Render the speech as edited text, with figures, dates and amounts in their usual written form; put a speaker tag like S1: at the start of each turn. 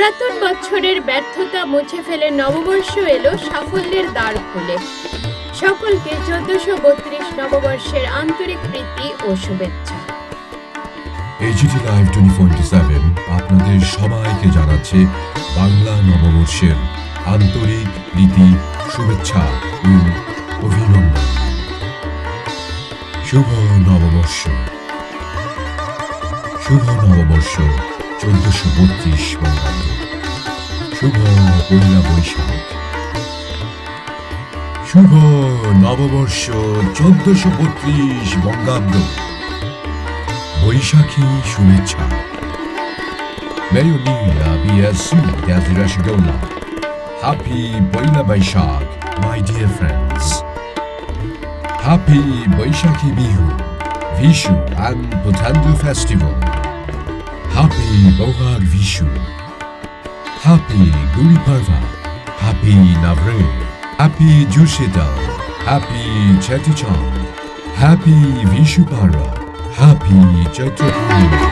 S1: পুরাতন বছরের ব্যর্থতা মুছে ফেলে নববর্ষ এলো সাফল্যের দ্বার খুলে। সকলকে 1432 নববর্ষের আন্তরিক প্রীতি ও শুভেচ্ছা।
S2: AGT লাইভ 24/7 আপনাদের সবাইকে জানাচ্ছে বাংলা নববর্ষের আন্তরিক প্রীতি, শুভেচ্ছা ও অভিনন্দন। শুভ নববর্ষ, শুভ নববর্ষ 1432 বঙ্গাব্দ, শুভ পয়লা বৈশাখ, শুভ নববর্ষ 1432 বঙ্গাব্দ, বৈশাখী শুভেচ্ছা। May your new year be as sweet as the Rasgulla. Happy Poila Baishak, my dear friends. Happy Baishakhi Bihu, Vishu and Puthandu Festival. Happy Bohag Vishu. Happy Guri Parva. Happy Navre. Happy Jushital. Happy Chetichand. Happy Vishu Parva. Happy Chaitra Purnima.